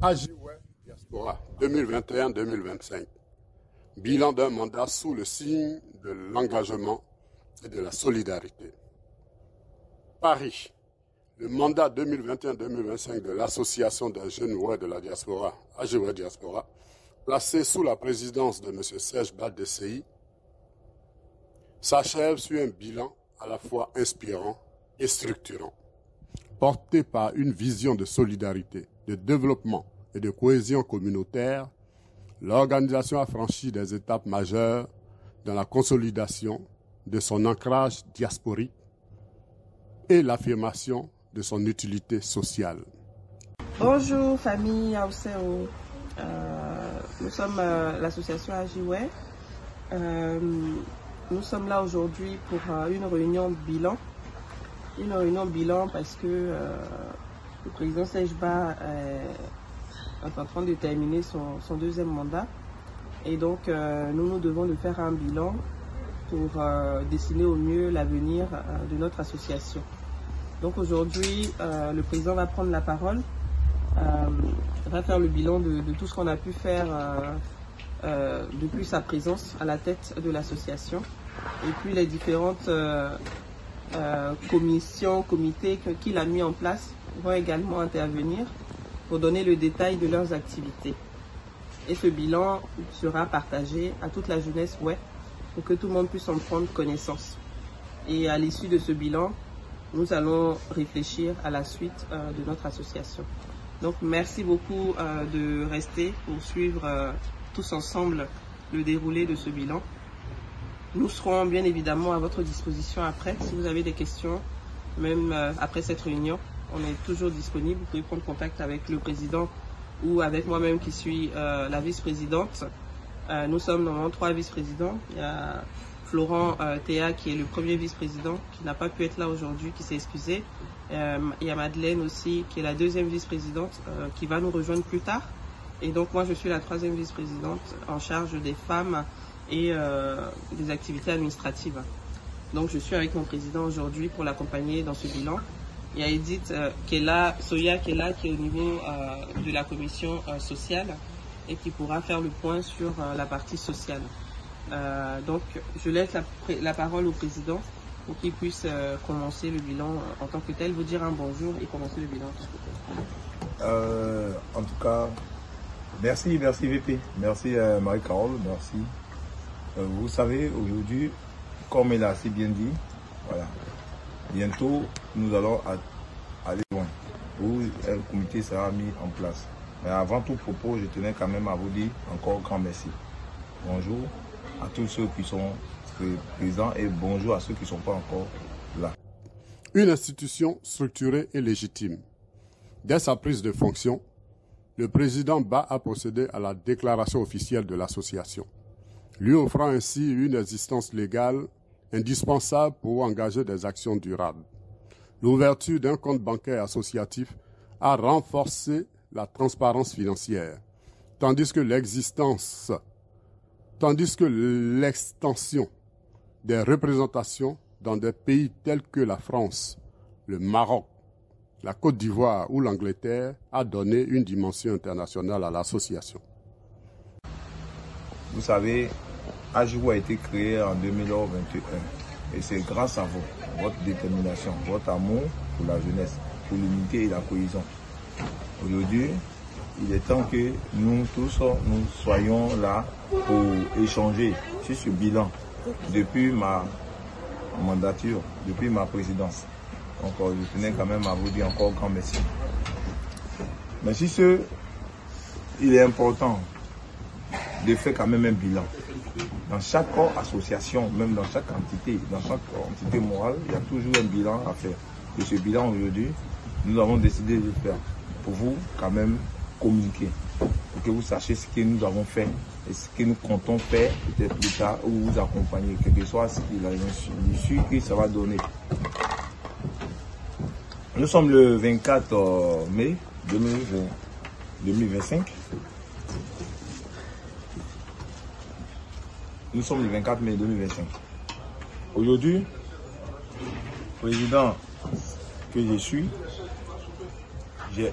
Ajiway Diaspora 2021-2025. Bilan d'un mandat sous le signe de l'engagement et de la solidarité. Paris. Le mandat 2021-2025 de l'Association des jeunes Ouai de la diaspora, Ajiway Diaspora, placé sous la présidence de M. Serge Baldesseï, s'achève sur un bilan à la fois inspirant et structurant. Porté par une vision de solidarité, de développement et de cohésion communautaire, l'organisation a franchi des étapes majeures dans la consolidation de son ancrage diasporique et l'affirmation de son utilité sociale. Bonjour famille Aousseo, nous sommes l'association Ajiway. Nous sommes là aujourd'hui pour une réunion de bilan. Une réunion de bilan parce que le président Sejba est en train de terminer son deuxième mandat. Et donc nous devons de faire un bilan pour dessiner au mieux l'avenir de notre association. Donc aujourd'hui, le président va prendre la parole, va faire le bilan de tout ce qu'on a pu faire depuis sa présence à la tête de l'association. Et puis les différentes commissions, comités qu'il a mis en place vont également intervenir pour donner le détail de leurs activités. Et ce bilan sera partagé à toute la jeunesse Ouai pour que tout le monde puisse en prendre connaissance. Et à l'issue de ce bilan, nous allons réfléchir à la suite de notre association. Donc merci beaucoup de rester pour suivre tous ensemble le déroulé de ce bilan. Nous serons bien évidemment à votre disposition après. Si vous avez des questions, même après cette réunion, on est toujours disponible. Vous pouvez prendre contact avec le président ou avec moi-même qui suis la vice-présidente. Nous sommes normalement 3 vice-présidents. Il y a Florent Théa qui est le premier vice-président, qui n'a pas pu être là aujourd'hui, qui s'est excusé. Il y a Madeleine aussi qui est la 2e vice-présidente qui va nous rejoindre plus tard. Et donc moi je suis la 3e vice-présidente en charge des femmes et des activités administratives. Donc je suis avec mon président aujourd'hui pour l'accompagner dans ce bilan. Il y a Edith qui est là, Soya qui est là, qui est au niveau de la commission sociale et qui pourra faire le point sur la partie sociale. Donc je laisse la parole au président pour qu'il puisse commencer le bilan en tant que tel, vous dire un bonjour et commencer le bilan en tant que tel. En tout cas, merci VP, merci Marie-Carole, merci. Vous savez, aujourd'hui, comme elle a assez bien dit, voilà, bientôt nous allons aller loin, où un comité sera mis en place. Mais avant tout propos, je tenais quand même à vous dire encore grand merci. Bonjour à tous ceux qui sont présents et bonjour à ceux qui ne sont pas encore là. Une institution structurée et légitime. Dès sa prise de fonction, le président Ba a procédé à la déclaration officielle de l'association, lui offrant ainsi une existence légale indispensable pour engager des actions durables. L'ouverture d'un compte bancaire associatif a renforcé la transparence financière, tandis que l'extension des représentations dans des pays tels que la France, le Maroc, la Côte d'Ivoire ou l'Angleterre a donné une dimension internationale à l'association. Vous savez, Ajiway a été créé en 2021 et c'est grâce à vous, votre détermination, votre amour pour la jeunesse, pour l'unité et la cohésion. Aujourd'hui, il est temps que nous tous nous soyons là pour échanger sur ce bilan depuis ma mandature, depuis ma présidence. Donc je tenais quand même à vous dire encore grand merci. Mais si il est important de faire quand même un bilan. Dans chaque association, même dans chaque entité morale, il y a toujours un bilan à faire. Et ce bilan aujourd'hui, nous avons décidé de le faire pour vous quand même communiquer, pour que vous sachiez ce que nous avons fait et ce que nous comptons faire peut-être plus tard ou vous accompagner, quel que soit l'issue que ça va donner. Nous sommes le 24 mai 2025. Nous sommes le 24 mai 2025. Aujourd'hui, président que je suis, j'ai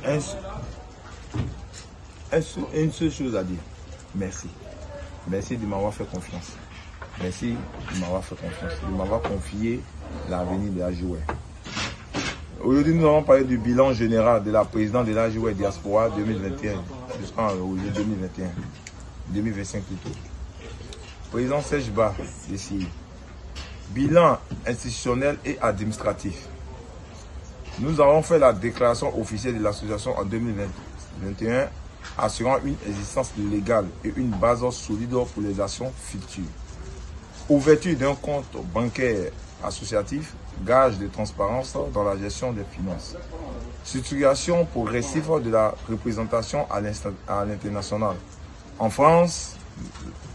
une seule chose à dire. Merci. Merci de m'avoir fait confiance. Merci de m'avoir fait confiance, de m'avoir confié l'avenir de l'AJOUE. Aujourd'hui, nous allons parler du bilan général de la présidente de l'AJOUE Diaspora 2021 jusqu'en 2025 plutôt. Président Serge Ba, ici. Bilan institutionnel et administratif. Nous avons fait la déclaration officielle de l'association en 2021, assurant une existence légale et une base solide pour les actions futures. Ouverture d'un compte bancaire associatif, gage de transparence dans la gestion des finances. Structuration progressive de la représentation à l'international. En France,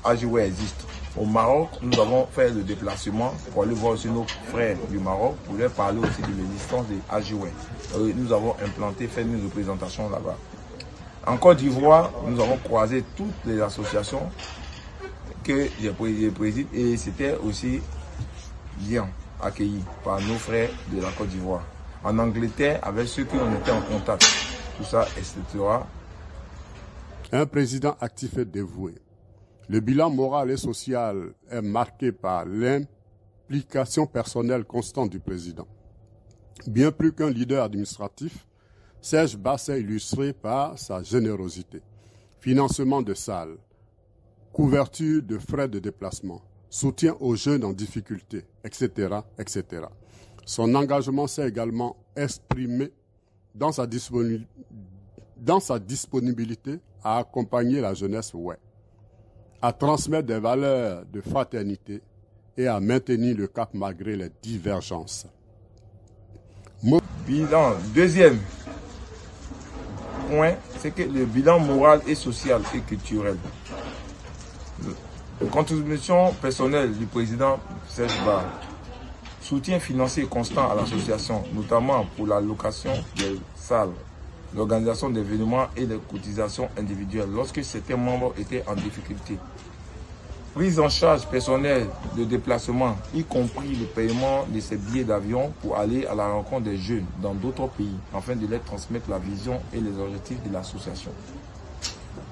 AJOUE existe. Au Maroc, nous avons fait le déplacement pour aller voir aussi nos frères du Maroc, pour leur parler aussi de l'existence de AJOUE. Nous avons implanté, fait une représentation là-bas. En Côte d'Ivoire, nous avons croisé toutes les associations que je préside et c'était aussi bien accueilli par nos frères de la Côte d'Ivoire. En Angleterre, avec ceux qui ont été en contact, tout ça, etc. Un président actif et dévoué. Le bilan moral et social est marqué par l'implication personnelle constante du président. Bien plus qu'un leader administratif, Serge Ba s'est illustré par sa générosité, financement de salles, couverture de frais de déplacement, soutien aux jeunes en difficulté, etc., etc. Son engagement s'est également exprimé dans sa disponibilité à accompagner la jeunesse WEH, à transmettre des valeurs de fraternité et à maintenir le cap malgré les divergences. Bilan, deuxième point, c'est que le bilan moral et social et culturel. Contribution personnelle du président Serge Ba. Soutien financier constant à l'association, notamment pour la location des salles, l'organisation d'événements et les cotisations individuelles lorsque certains membres étaient en difficulté. Prise en charge personnelle de déplacement, y compris le paiement de ces billets d'avion pour aller à la rencontre des jeunes dans d'autres pays, afin de leur transmettre la vision et les objectifs de l'association.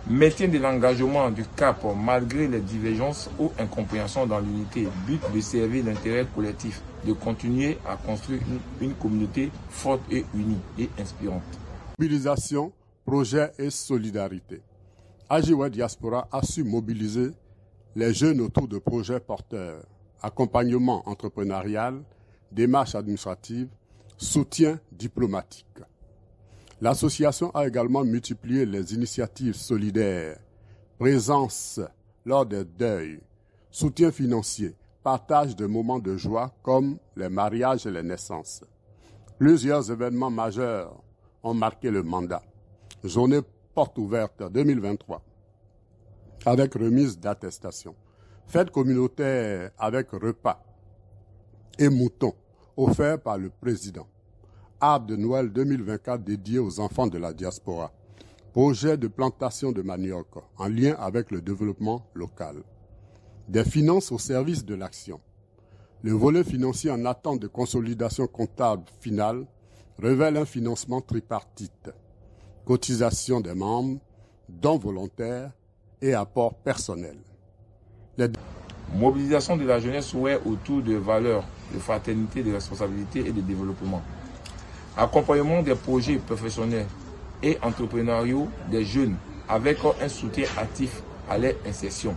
Maintien de l'engagement du cap malgré les divergences ou incompréhensions dans l'unité, but de servir l'intérêt collectif, de continuer à construire une communauté forte et unie et inspirante. Mobilisation, projet et solidarité. AJOUE Diaspora a su mobiliser les jeunes autour de projets porteurs, accompagnement entrepreneurial, démarches administratives, soutien diplomatique. L'association a également multiplié les initiatives solidaires, présence lors des deuils, soutien financier, partage de moments de joie comme les mariages et les naissances. Plusieurs événements majeurs ont marqué le mandat. Journée porte ouverte 2023, avec remise d'attestation. Fête communautaire avec repas et moutons offerts par le président. Arbre de Noël 2024 dédié aux enfants de la diaspora. Projet de plantation de manioc en lien avec le développement local. Des finances au service de l'action. Le volet financier en attente de consolidation comptable finale révèle un financement tripartite. Cotisation des membres, dons volontaires et apports personnels. Mobilisation de la jeunesse WEH autour de valeurs de fraternité, de responsabilité et de développement. Accompagnement des projets professionnels et entrepreneuriaux des jeunes avec un soutien actif à leur insertion.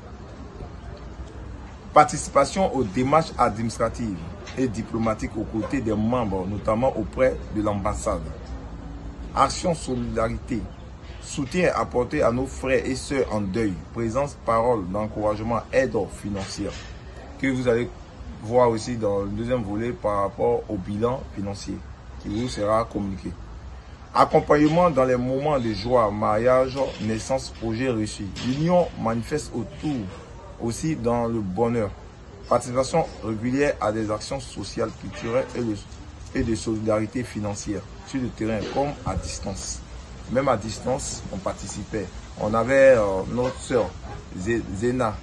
Participation aux démarches administratives et diplomatiques aux côtés des membres, notamment auprès de l'ambassade. Action solidarité. Soutien apporté à nos frères et sœurs en deuil. Présence, parole d'encouragement, aide financière. Que vous allez voir aussi dans le deuxième volet par rapport au bilan financier qui vous sera communiqué. Accompagnement dans les moments de joie, mariage, naissance, projet reçu. L'union manifeste autour aussi dans le bonheur. Participation régulière à des actions sociales, culturelles et de solidarité financière sur le terrain comme à distance. Même à distance, on participait. On avait notre sœur Zéna,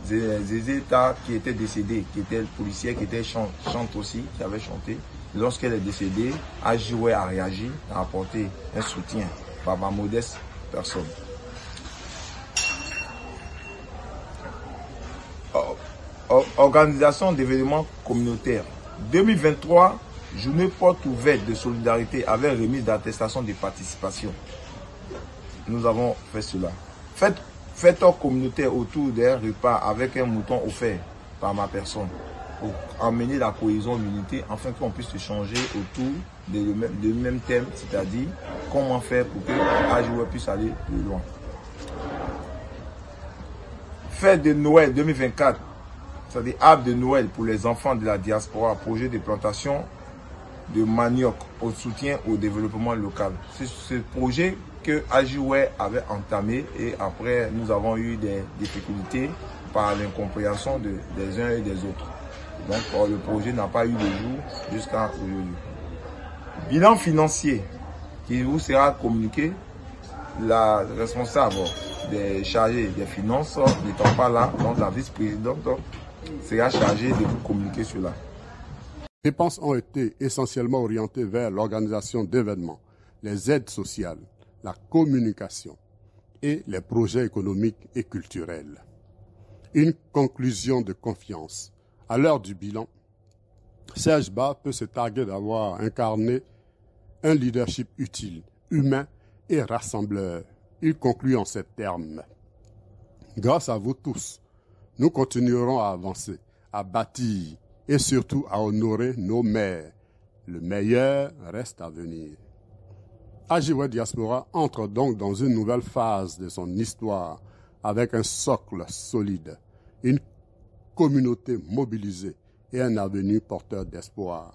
Zézéta qui était décédée, qui était policière, qui était chante aussi, qui avait chanté. Lorsqu'elle est décédée, AJOUE a réagi, a apporté un soutien par ma modeste personne. Organisation d'événements communautaires. 2023, journée porte ouverte de solidarité avec remise d'attestation de participation. Nous avons fait cela. Fête communautaire autour d'un repas avec un mouton offert par ma personne pour emmener la cohésion, l'unité, afin qu'on puisse échanger autour du même thème, c'est-à-dire comment faire pour que AJOE puisse aller plus loin. Fête de Noël 2024, c'est-à-dire arbre de Noël pour les enfants de la diaspora, projet de plantation de manioc au soutien au développement local. C'est ce projet que AJOE avait entamé et après nous avons eu des difficultés par l'incompréhension des uns et des autres. Donc le projet n'a pas eu le jour jusqu'à aujourd'hui. Bilan financier qui vous sera communiqué. La responsable des chargés des finances n'étant pas là, donc la vice-présidente sera chargée de vous communiquer cela. Les dépenses ont été essentiellement orientées vers l'organisation d'événements, les aides sociales, la communication et les projets économiques et culturels. Une conclusion de confiance. À l'heure du bilan, Serge Ba peut se targuer d'avoir incarné un leadership utile, humain et rassembleur. Il conclut en ces termes. Grâce à vous tous, nous continuerons à avancer, à bâtir et surtout à honorer nos mères. Le meilleur reste à venir. AJOE Diaspora entre donc dans une nouvelle phase de son histoire avec un socle solide, une communauté mobilisée et un avenir porteur d'espoir.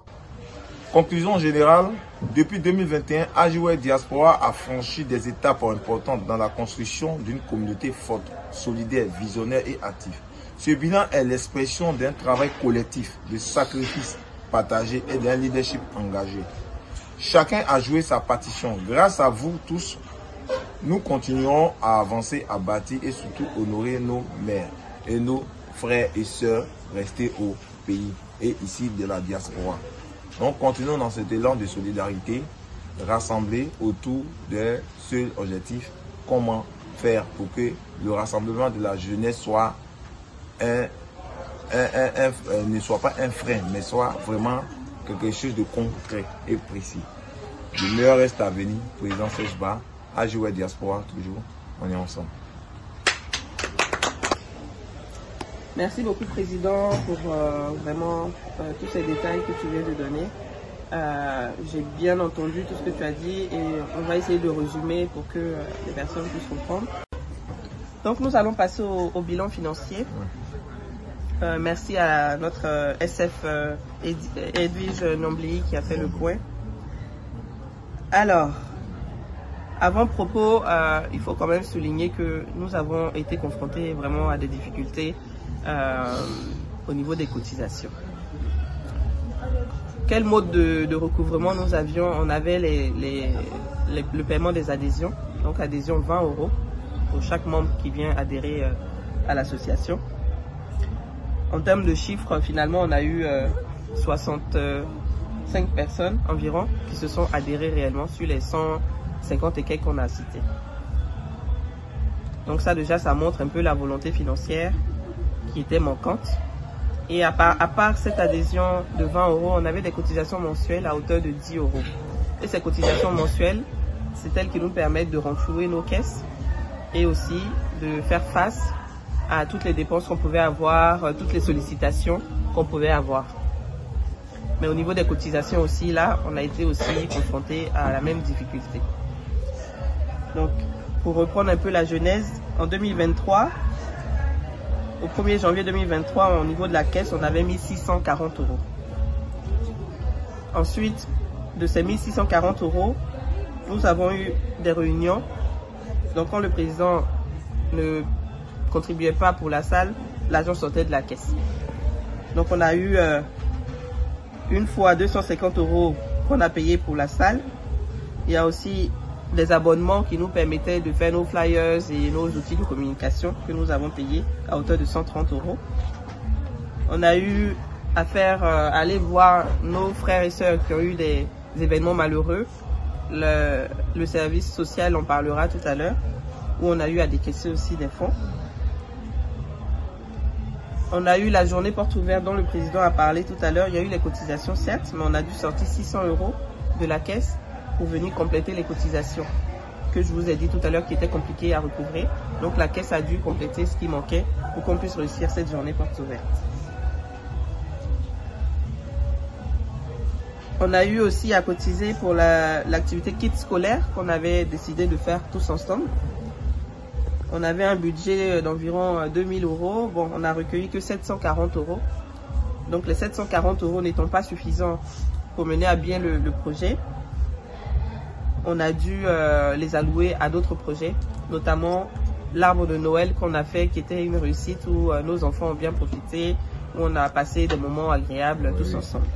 Conclusion générale, depuis 2021, AJOE Diaspora a franchi des étapes importantes dans la construction d'une communauté forte, solidaire, visionnaire et active. Ce bilan est l'expression d'un travail collectif, de sacrifices partagés et d'un leadership engagé. Chacun a joué sa partition. Grâce à vous tous, nous continuerons à avancer, à bâtir et surtout honorer nos mères et nos frères et sœurs restés au pays et ici de la diaspora. Donc continuons dans cet élan de solidarité, rassemblés autour d'un seul objectif, comment faire pour que le rassemblement de la jeunesse soit ne soit pas un frein, mais soit vraiment quelque chose de concret et précis. Le meilleur reste à venir, président Serge Ba, AJOE Diaspora, toujours, on est ensemble. Merci beaucoup, Président, pour vraiment tous ces détails que tu viens de donner. J'ai bien entendu tout ce que tu as dit et on va essayer de résumer pour que les personnes puissent comprendre. Donc, nous allons passer au bilan financier. Merci à notre SF Edwige Nombli qui a fait le point. Alors, avant propos, il faut quand même souligner que nous avons été confrontés vraiment à des difficultés au niveau des cotisations. Quel mode de recouvrement nous avions? On avait le paiement des adhésions, donc adhésion 20 € pour chaque membre qui vient adhérer à l'association. En termes de chiffres, finalement, on a eu 65 personnes environ qui se sont adhérées réellement sur les 150 et quelques qu'on a cités. Donc ça déjà, ça montre un peu la volonté financière qui était manquante. Et à part cette adhésion de 20 €, on avait des cotisations mensuelles à hauteur de 10 €. Et ces cotisations mensuelles, c'est elles qui nous permettent de renflouer nos caisses et aussi de faire face à toutes les dépenses qu'on pouvait avoir, toutes les sollicitations qu'on pouvait avoir. Mais au niveau des cotisations aussi, là, on a été aussi confronté à la même difficulté. Donc, pour reprendre un peu la genèse, en 2023, au 1er janvier 2023, au niveau de la caisse, on avait mis 640 €. Ensuite, de ces 1640 €, nous avons eu des réunions. Donc, quand le président ne contribuait pas pour la salle, l'argent sortait de la caisse. Donc, on a eu une fois 250 € qu'on a payé pour la salle. Il y a aussi des abonnements qui nous permettaient de faire nos flyers et nos outils de communication que nous avons payés à hauteur de 130 €. On a eu à faire aller voir nos frères et sœurs qui ont eu des événements malheureux. Le service social en parlera tout à l'heure, où on a eu à décaisser aussi des fonds. On a eu la journée porte ouverte dont le président a parlé tout à l'heure. Il y a eu les cotisations certes, mais on a dû sortir 600 € de la caisse pour venir compléter les cotisations que je vous ai dit tout à l'heure qui étaient compliquées à recouvrer. Donc la caisse a dû compléter ce qui manquait pour qu'on puisse réussir cette journée porte ouverte. On a eu aussi à cotiser pour l'activité kit scolaire qu'on avait décidé de faire tous ensemble. On avait un budget d'environ 2000 €. Bon, on n'a recueilli que 740 €. Donc les 740 € n'étant pas suffisants pour mener à bien le projet, on a dû les allouer à d'autres projets, notamment l'arbre de Noël qu'on a fait, qui était une réussite où nos enfants ont bien profité, où on a passé des moments agréables tous ensemble.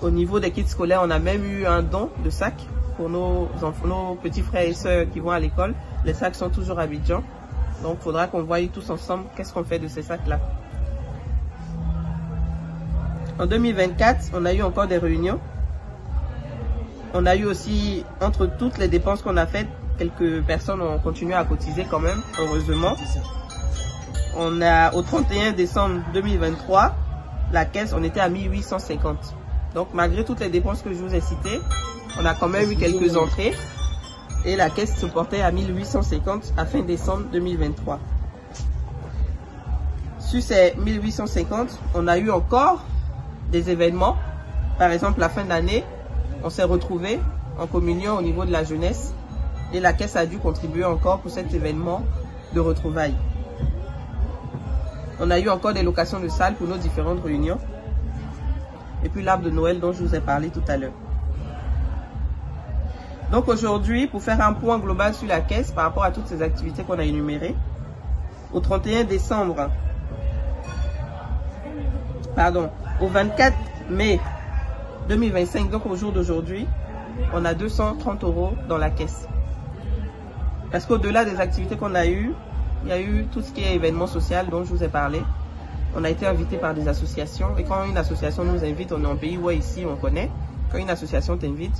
Au niveau des kits scolaires, on a même eu un don de sacs pour nos petits frères et sœurs qui vont à l'école. Les sacs sont toujours à Abidjan. Donc, il faudra qu'on voie tous ensemble qu'est-ce qu'on fait de ces sacs-là. En 2024, on a eu encore des réunions. On a eu aussi, entre toutes les dépenses qu'on a faites, quelques personnes ont continué à cotiser quand même, heureusement. On a, au 31 décembre 2023, la caisse, on était à 1850. Donc, malgré toutes les dépenses que je vous ai citées, on a quand même eu quelques entrées et la caisse se portait à 1850 à fin décembre 2023. Sur ces 1850, on a eu encore des événements. Par exemple, la fin d'année, on s'est retrouvés en communion au niveau de la jeunesse et la caisse a dû contribuer encore pour cet événement de retrouvailles. On a eu encore des locations de salles pour nos différentes réunions. Et puis l'arbre de Noël dont je vous ai parlé tout à l'heure. Donc aujourd'hui, pour faire un point global sur la caisse par rapport à toutes ces activités qu'on a énumérées, au 31 décembre, au 24 mai 2025, donc au jour d'aujourd'hui, on a 230 € dans la caisse. Parce qu'au-delà des activités qu'on a eues, il y a eu tout ce qui est événement social dont je vous ai parlé. On a été invité par des associations et quand une association nous invite, on est en pays où ici on connaît. Quand une association t'invite,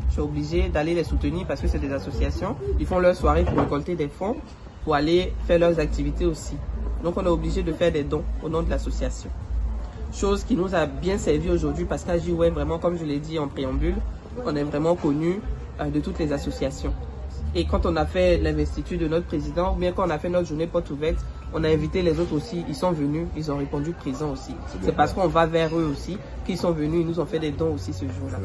je suis obligé d'aller les soutenir parce que c'est des associations. Ils font leur soirée pour récolter des fonds pour aller faire leurs activités aussi. Donc on est obligé de faire des dons au nom de l'association. Chose qui nous a bien servi aujourd'hui parce qu'AJOUE, vraiment comme je l'ai dit en préambule, on est vraiment connu de toutes les associations. Et quand on a fait l'investiture de notre président, ou bien quand on a fait notre journée porte ouverte, on a invité les autres aussi, ils sont venus, ils ont répondu présents aussi. C'est parce qu'on va vers eux aussi qu'ils sont venus, ils nous ont fait des dons aussi ce jour-là.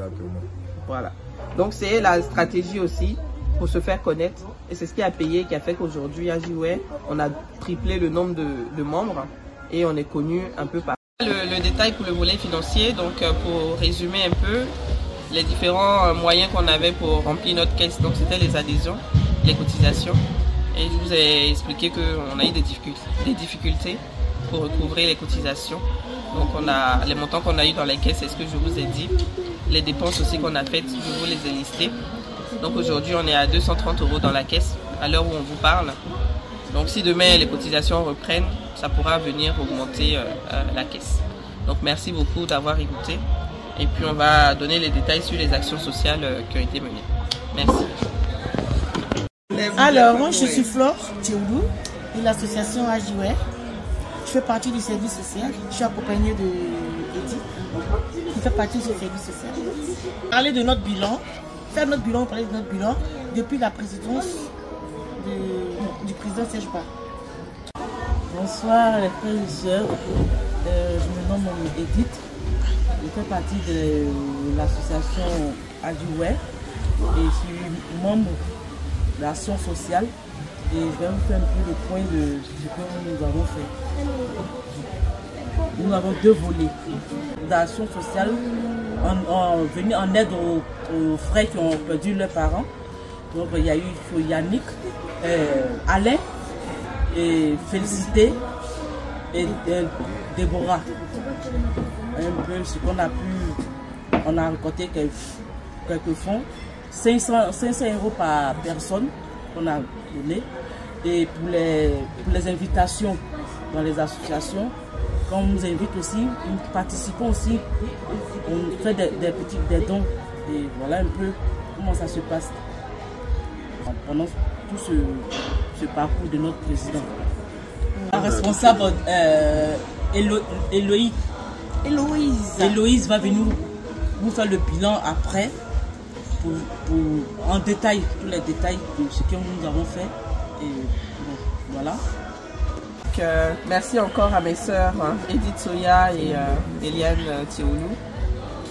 Voilà. Donc c'est la stratégie aussi pour se faire connaître et c'est ce qui a payé, qui a fait qu'aujourd'hui à AJOUE, on a triplé le nombre de membres et on est connu un peu partout. Le détail pour le volet financier, donc pour résumer un peu, les différents moyens qu'on avait pour remplir notre caisse, donc c'était les adhésions, les cotisations. Et je vous ai expliqué qu'on a eu des difficultés pour recouvrer les cotisations. Donc on a les montants qu'on a eu dans les caisses, c'est ce que je vous ai dit. Les dépenses aussi qu'on a faites, je vous les ai listées. Donc aujourd'hui on est à 230 € dans la caisse à l'heure où on vous parle. Donc si demain les cotisations reprennent, ça pourra venir augmenter la caisse. Donc merci beaucoup d'avoir écouté. Et puis on va donner les détails sur les actions sociales qui ont été menées. Merci. Alors, moi je suis Flore Théoudou de l'association AJOUE. Je fais partie du service social. Je suis accompagnée de Edith qui fait partie du service social. Parler de notre bilan, faire notre bilan, parler de notre bilan depuis la présidence du président Serge Ba. Bonsoir les frères et sœurs, je me nomme Edith. Je fais partie de l'association AJOUE et je suis membre de l'action sociale et je vais vous faire un peu le point de ce que nous avons fait. Nous avons deux volets d'action sociale, venir en aide aux frères qui ont perdu leurs parents. Donc il y a eu Yannick, Alain, et Félicité et Déborah. Un peu ce qu'on a pu, on a récolté quelques fonds, 500 € par personne qu'on a donné. Et pour les invitations dans les associations, quand on nous invite aussi, nous participons aussi, on fait des dons. Et voilà un peu comment ça se passe pendant tout ce parcours de notre président. responsable Héloïse va venir vous faire le bilan après pour en détail, tous les détails de ce que nous avons fait. Et bon, voilà. Donc, merci encore à mes sœurs Edith Soya et Eliane Thioulou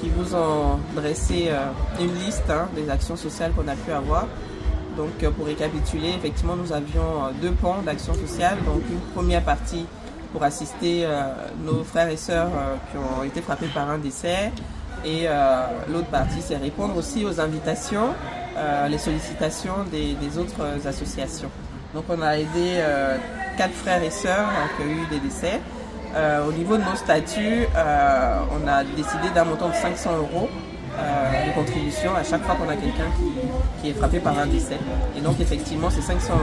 qui vous ont dressé une liste des actions sociales qu'on a pu avoir. Donc pour récapituler, effectivement nous avions 2 pans d'action sociale. Donc une première partie pour assister nos frères et sœurs qui ont été frappés par un décès. Et l'autre partie, c'est répondre aussi aux invitations, les sollicitations des autres associations. Donc on a aidé 4 frères et sœurs qui ont eu des décès. Au niveau de nos statuts, on a décidé d'un montant de 500 € de contribution à chaque fois qu'on a quelqu'un qui est frappé par un décès. Et donc effectivement, ces 500 €,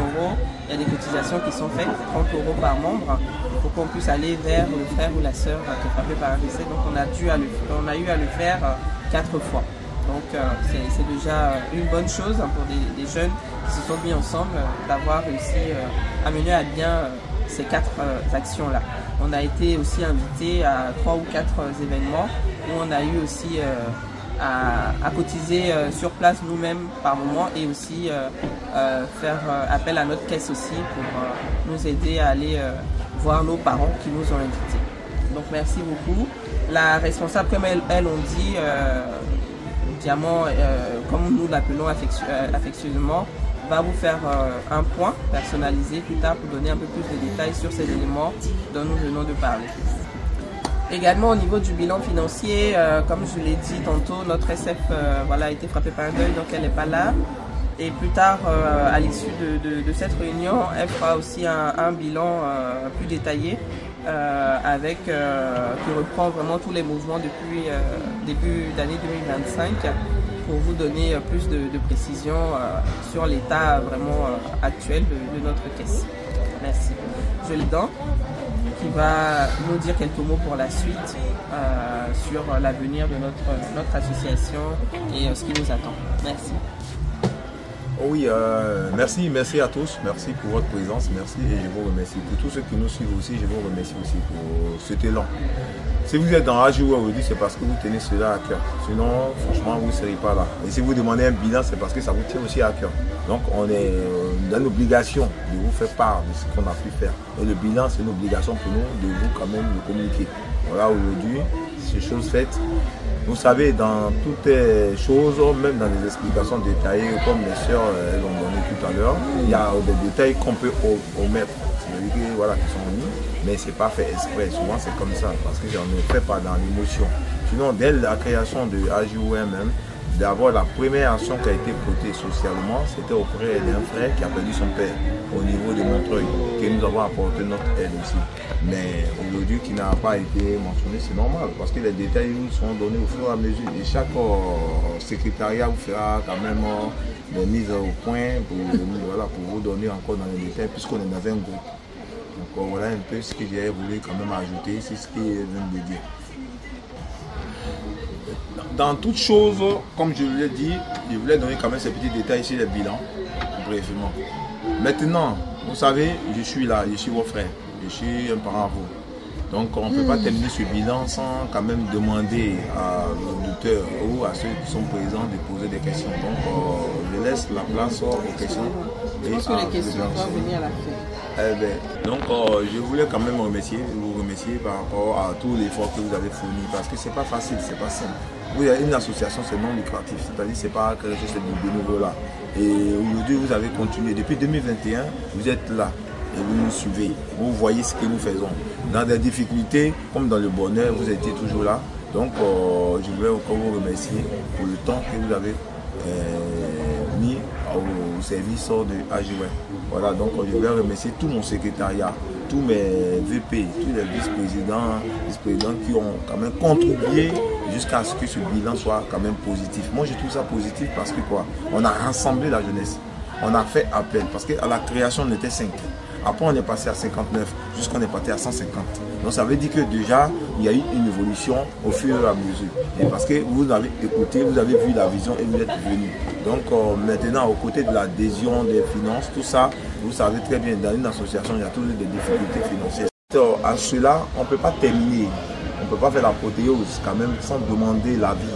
il y a des cotisations qui sont faites, 30 € par membre, pour qu'on puisse aller vers le frère ou la sœur qui est frappé par un décès. Donc on a eu à le faire 4 fois. Donc c'est déjà une bonne chose pour des jeunes qui se sont mis ensemble d'avoir réussi à mener à bien ces 4 actions-là. On a été aussi invité à 3 ou 4 événements où on a eu aussi à cotiser sur place nous-mêmes par moment et aussi faire appel à notre caisse aussi pour nous aider à aller voir nos parents qui nous ont invités. Donc merci beaucoup. La responsable, comme elles ont dit, Diamant, comme nous l'appelons affectueusement, va vous faire un point personnalisé plus tard pour donner un peu plus de détails sur ces éléments dont nous venons de parler. Également au niveau du bilan financier, comme je l'ai dit tantôt, notre SF a été frappée par un deuil, donc elle n'est pas là. Et plus tard, à l'issue de cette réunion, elle fera aussi un bilan plus détaillé qui reprend vraiment tous les mouvements depuis début d'année 2025 pour vous donner plus de précisions sur l'état vraiment actuel de notre caisse. Merci. Jolidan qui va nous dire quelques mots pour la suite sur l'avenir de notre association et ce qui nous attend. Merci. Oui, merci à tous, merci pour votre présence, merci et je vous remercie. Pour tous ceux qui nous suivent aussi, je vous remercie aussi pour cet élan. Si vous êtes dans AJOUE aujourd'hui, c'est parce que vous tenez cela à cœur. Sinon, franchement, vous ne serez pas là. Et si vous demandez un bilan, c'est parce que ça vous tient aussi à cœur. Donc, on est dans l'obligation de vous faire part de ce qu'on a pu faire. Et le bilan, c'est une obligation pour nous de vous quand même le communiquer. Voilà, aujourd'hui, c'est chose faite. Vous savez, dans toutes les choses, même dans les explications détaillées, comme les sœurs l'ont donné tout à l'heure, il y a des détails qu'on peut omettre. C'est-à-dire voilà, qui sont mis, mais ce n'est pas fait exprès. Souvent, c'est comme ça, parce que j'en ai fait pas dans l'émotion. Sinon, dès la création de AJOUE même, d'avoir la première action qui a été portée socialement, c'était auprès d'un frère qui a perdu son père au niveau de Montreuil, que nous avons apporté notre aide aussi. Mais aujourd'hui, qui n'a pas été mentionné, c'est normal, parce que les détails nous sont donnés au fur et à mesure. Et chaque secrétariat vous fera quand même des mises au point pour vous donner encore dans les détails, puisqu'on est dans un groupe. Donc voilà un peu ce que j'ai voulu quand même ajouter, c'est ce qu'il vient de dire. Dans toute chose, comme je vous l'ai dit, je voulais donner quand même ces petits détails sur les bilans, brièvement. Maintenant, vous savez, je suis là, je suis votre frère, je suis un parent à vous. Donc on ne peut pas terminer ce bilan sans quand même demander à l'auditeur ou à ceux qui sont présents de poser des questions. Donc je laisse la place aux questions. Je pense que les questions doivent venir à la fin. Donc je voulais quand même vous remercier par rapport à tout l'effort que vous avez fourni, parce que c'est pas facile, c'est pas simple. Vous avez une association, c'est non lucratif, c'est-à-dire c'est pas quelque chose de nouveau là. Et aujourd'hui vous avez continué, depuis 2021, vous êtes là et vous nous suivez, vous voyez ce que nous faisons. Dans des difficultés comme dans le bonheur, vous étiez toujours là. Donc je voulais encore vous remercier pour le temps que vous avez mis au service de AJOUE. Voilà, donc je voulais remercier tout mon secrétariat, tous mes VP, tous les vice-présidents qui ont quand même contribué jusqu'à ce que ce bilan soit quand même positif. Moi je trouve ça positif parce que quoi, on a rassemblé la jeunesse, on a fait appel, parce qu'à la création on était 5. Après, on est passé à 59, jusqu'on est passé à 150. Donc, ça veut dire que déjà, il y a eu une évolution au fur et à mesure. Et parce que vous avez écouté, vous avez vu la vision et vous êtes venu. Donc, maintenant, aux côtés de l'adhésion des finances, tout ça, vous savez très bien, dans une association, il y a toujours des difficultés financières. À cela, on ne peut pas terminer. On ne peut pas faire la protéose quand même sans demander l'avis,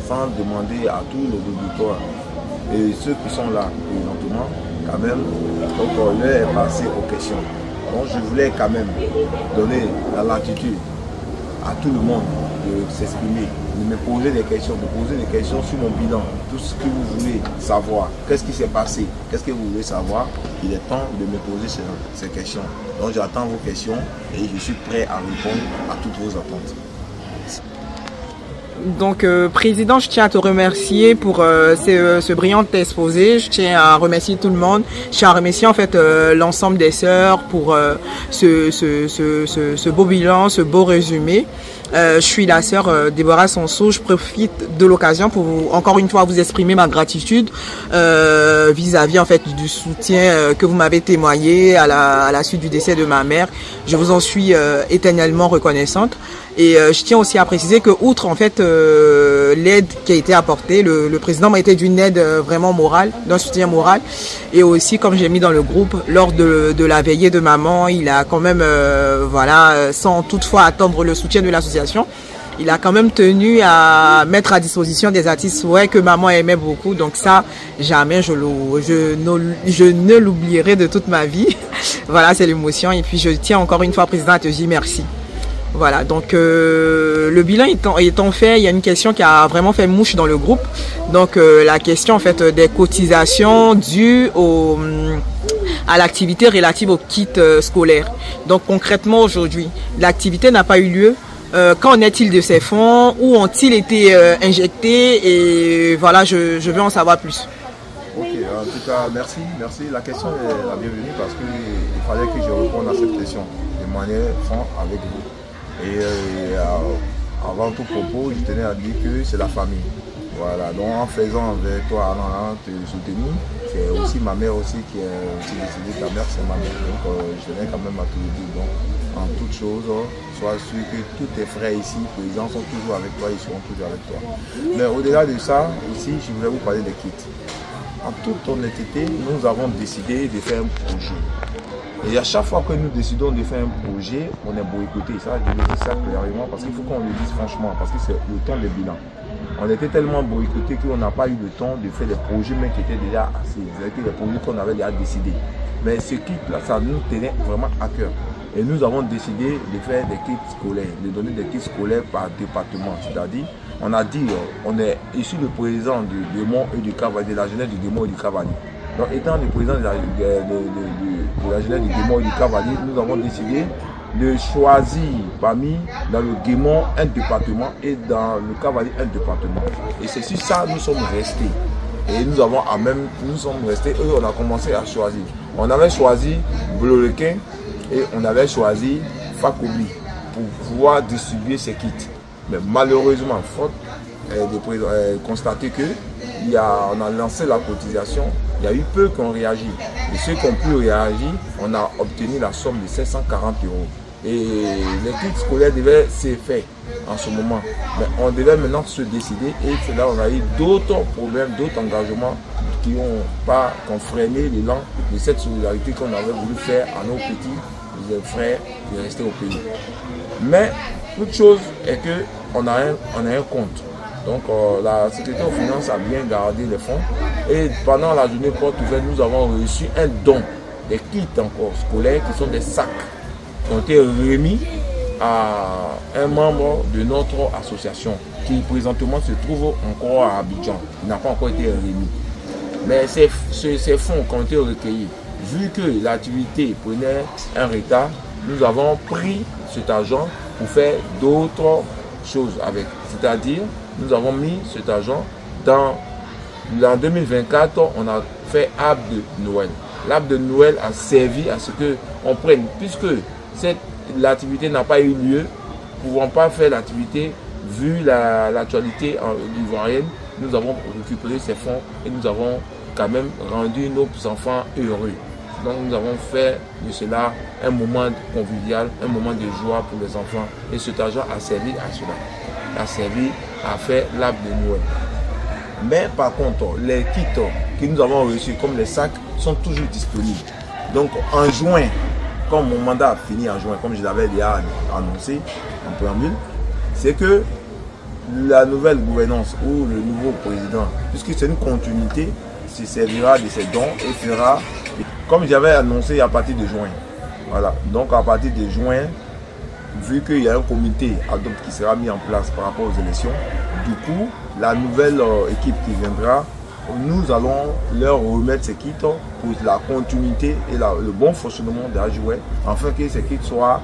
sans demander à tous les auditeurs et ceux qui sont là présentement, quand même, donc leur est passé aux questions. Donc je voulais quand même donner la latitude à tout le monde de s'exprimer, de me poser des questions, sur mon bilan, tout ce que vous voulez savoir, qu'est-ce qui s'est passé, qu'est-ce que vous voulez savoir, il est temps de me poser ces questions. Donc j'attends vos questions et je suis prêt à répondre à toutes vos attentes. Donc, Président, je tiens à te remercier pour ce brillant exposé. Je tiens à remercier tout le monde. Je tiens à remercier en fait l'ensemble des sœurs pour ce beau bilan, ce beau résumé. Je suis la sœur Déborah Sonso. Je profite de l'occasion pour encore une fois vous exprimer ma gratitude vis-à-vis en fait du soutien que vous m'avez témoigné à la suite du décès de ma mère. Je vous en suis éternellement reconnaissante. Et je tiens aussi à préciser que outre en fait l'aide qui a été apportée, le président m'a été d'une aide vraiment morale, d'un soutien moral. Et aussi, comme j'ai mis dans le groupe, lors de la veillée de maman, il a quand même, voilà, sans toutefois attendre le soutien de l'association, il a quand même tenu à mettre à disposition des artistes que maman aimait beaucoup. Donc ça, jamais je ne l'oublierai de toute ma vie. Voilà, c'est l'émotion. Et puis je tiens encore une fois, président, à te dire merci. Voilà, donc le bilan étant fait, il y a une question qui a vraiment fait mouche dans le groupe. Donc la question en fait des cotisations dues à l'activité relative au kit scolaire. Donc concrètement aujourd'hui, l'activité n'a pas eu lieu. Qu'en est-il de ces fonds? Où ont-ils été injectés? Et voilà, je veux en savoir plus. Ok, en tout cas, merci. La question est la bienvenue parce qu'il fallait que je réponde à cette question de manière franche avec vous. Et avant tout propos, je tenais à dire que c'est la famille. Voilà, donc en faisant avec toi, Alain, te soutenir, c'est aussi ma mère aussi qui est aussi décédée. Ta mère, c'est ma mère. Donc je tenais quand même à te le dire. Donc en toute chose, sois sûr que tous tes frères ici, présents, sont toujours avec toi, ils seront toujours avec toi. Mais au-delà de ça, ici, je voulais vous parler des kits. En toute honnêteté, nous avons décidé de faire un projet. Et à chaque fois que nous décidons de faire un projet, on est boycotté. Ça, je le dis ça clairement parce qu'il faut qu'on le dise franchement, parce que c'est le temps des bilans. On était tellement boycotté qu'on n'a pas eu le temps de faire des projets, mais qui étaient déjà assez. C'était des projets qu'on avait déjà décidé. Mais ce kit-là, ça nous tenait vraiment à cœur. Et nous avons décidé de faire des kits scolaires, de donner des kits scolaires par département. C'est-à-dire, on a dit, on est ici le président du Démon et du Cavalier, de la jeunesse du Démon et du Cavalier. Donc, étant le président de la jeunesse du Guémon et du Cavalier, nous avons décidé de choisir parmi dans le Guémon un département et dans le Cavalier un département. Et c'est sur ça que nous sommes restés. Et nous sommes restés, eux, on a commencé à choisir. On avait choisi Bleulequin et on avait choisi Fakobli pour pouvoir distribuer ces kits. Mais malheureusement, faute de constater que on a lancé la cotisation, il y a eu peu qui ont réagi. Et ceux qui ont pu réagir, on a obtenu la somme de 740 €. Et les kits scolaires devaient se faire en ce moment. Mais on devait maintenant se décider et c'est là on a eu d'autres problèmes, d'autres engagements qui ont freiné l'élan de cette solidarité qu'on avait voulu faire à nos petits frères de rester au pays. Mais toute chose est qu'on a un compte. Donc la Sécurité aux Finances a bien gardé les fonds et pendant la journée porte ouverte, nous avons reçu un don, des kits encore scolaires qui sont des sacs qui ont été remis à un membre de notre association qui présentement se trouve encore à Abidjan. Il n'a pas encore été remis. Mais ces fonds qui ont été recueillis, vu que l'activité prenait un retard, nous avons pris cet argent pour faire d'autres choses avec. C'est-à-dire, nous avons mis cet argent en 2024, on a fait arbre de Noël. L'arbre de Noël a servi à ce qu'on prenne, puisque l'activité n'a pas eu lieu, ne pouvant pas faire l'activité, vu l'actualité ivoirienne, nous avons récupéré ces fonds et nous avons quand même rendu nos enfants heureux. Donc nous avons fait de cela un moment convivial, un moment de joie pour les enfants. Et cet argent a servi à cela. A servi à faire l'arbre de Noël. Mais par contre, les kits que nous avons reçus, comme les sacs, sont toujours disponibles. Donc en juin, comme mon mandat a fini en juin, comme je l'avais déjà annoncé en préambule, c'est que la nouvelle gouvernance ou le nouveau président, puisque c'est une continuité, se servira de ses dons et fera, comme j'avais annoncé, à partir de juin. Voilà. Donc à partir de juin, vu qu'il y a un comité ad hoc qui sera mis en place par rapport aux élections, du coup, la nouvelle équipe qui viendra, nous allons leur remettre ces kits pour la continuité et le bon fonctionnement de AJouet, afin que ces kits soient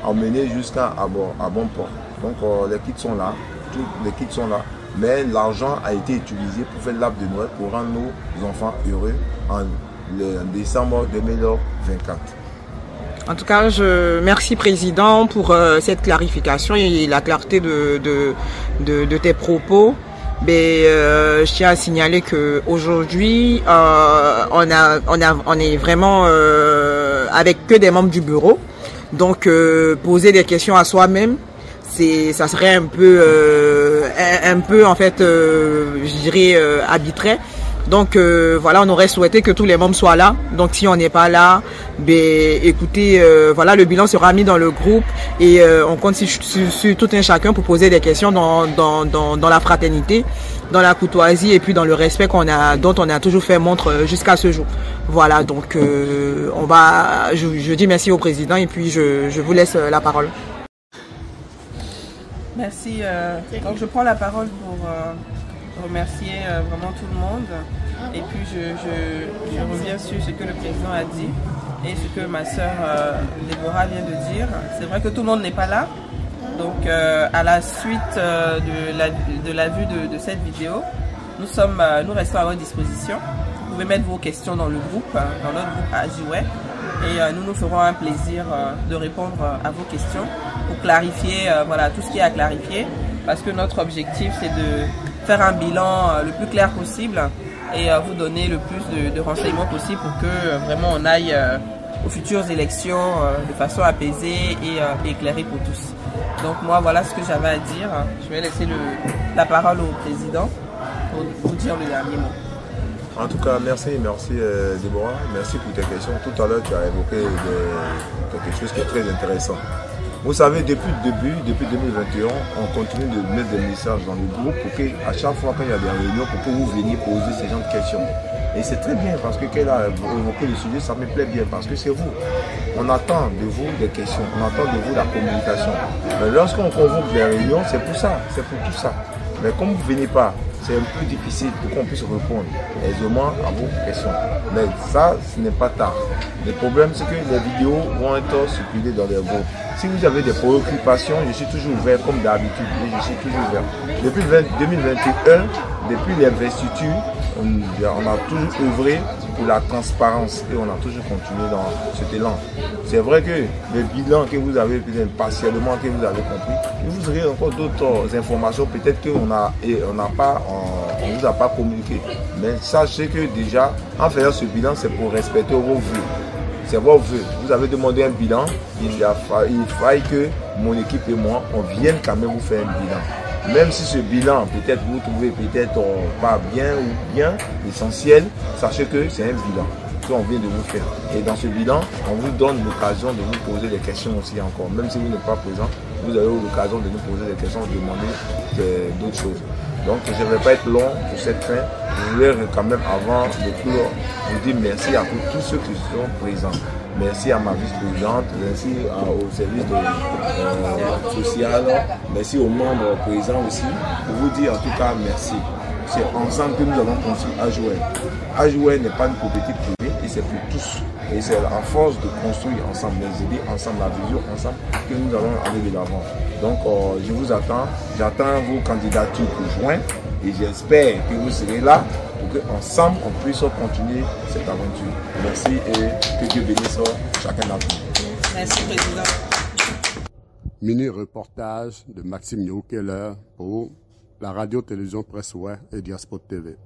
emmenés jusqu'à bon port. Donc les kits sont là, tous les kits sont là, mais l'argent a été utilisé pour faire l'arbre de Noël, pour rendre nos enfants heureux en décembre 2024. En tout cas, merci Président pour cette clarification et la clarté de tes propos. Mais je tiens à signaler que aujourd'hui, on est vraiment avec que des membres du bureau. Donc poser des questions à soi-même, ça serait un peu en fait, je dirais arbitraire. Donc voilà, on aurait souhaité que tous les membres soient là. Donc si on n'est pas là, ben écoutez, voilà, le bilan sera mis dans le groupe et on compte sur tout un chacun pour poser des questions dans la fraternité, dans la courtoisie et puis dans le respect dont on a toujours fait montre jusqu'à ce jour. Voilà, donc je dis merci au président et puis je vous laisse la parole. Merci. Donc je prends la parole pour remercier vraiment tout le monde. Et puis je reviens sur ce que le président a dit et ce que ma soeur Déborah vient de dire. C'est vrai que tout le monde n'est pas là. Donc à la suite de la vue de cette vidéo, nous restons à votre disposition. Vous pouvez mettre vos questions dans le groupe, dans notre groupe AJouet. Et nous ferons un plaisir de répondre à vos questions pour clarifier voilà, tout ce qui est à clarifier. Parce que notre objectif, c'est de faire un bilan le plus clair possible et vous donner le plus de renseignements possible pour que vraiment on aille aux futures élections de façon apaisée et éclairée pour tous. Donc moi, voilà ce que j'avais à dire. Je vais laisser la parole au président pour vous dire le dernier mot. En tout cas, merci Déborah, merci pour tes questions. Tout à l'heure, tu as évoqué quelque chose qui est très intéressant. Vous savez, depuis le début, depuis 2021, on continue de mettre des messages dans le groupe pour qu'à chaque fois qu'il y a des réunions, pour que vous veniez poser ces genres de questions. Et c'est très bien parce que qu'elle a évoqué le sujet, ça me plaît bien parce que c'est vous. On attend de vous des questions, on attend de vous la communication. Mais lorsqu'on convoque des réunions, c'est pour ça, c'est pour tout ça. Mais comme vous ne venez pas, c'est un peu difficile pour qu'on puisse répondre aisément à vos questions. Mais ça, ce n'est pas tard. Le problème, c'est que les vidéos vont être circulées dans les groupes. Si vous avez des préoccupations, je suis toujours ouvert comme d'habitude. Je suis toujours ouvert. Depuis 2021, depuis les investitures, on a toujours œuvré pour la transparence et on a toujours continué dans cet élan. C'est vrai que le bilan que vous avez peut-être partiellement que vous avez compris, vous aurez encore d'autres informations peut-être qu'on ne vous a pas communiqué. Mais sachez que déjà, en faisant ce bilan, c'est pour respecter vos vœux. C'est vos vœux. Vous avez demandé un bilan, il faille que mon équipe et moi, on vienne quand même vous faire un bilan. Même si ce bilan, peut-être vous trouvez peut-être pas bien ou bien, l'essentiel, sachez que c'est un bilan qu'on vient de vous faire. Et dans ce bilan, on vous donne l'occasion de vous poser des questions aussi encore. Même si vous n'êtes pas présent, vous avez l'occasion de nous poser des questions, de demander d'autres choses. Donc je ne vais pas être long pour cette fin. Je voulais quand même, avant de clore, vous dire merci à tous ceux qui sont présents. Merci à ma vice-présidente, merci au service social, merci aux membres présents aussi. Pour vous dire en tout cas merci. C'est ensemble que nous avons construit AJouet. AJouet n'est pas une coopérative privée et c'est pour tous. Et c'est à force de construire ensemble, les idées ensemble, la vision ensemble, que nous allons aller de l'avant. Donc je vous attends, j'attends vos candidatures pour juin et j'espère que vous serez là pour qu'ensemble on puisse continuer cette aventure. Merci et que Dieu bénisse chacun d'entre nous. Merci Président. Mini-reportage de Maxime Nyoukeller pour la radio-télévision Presse Ouest et Diaspora TV.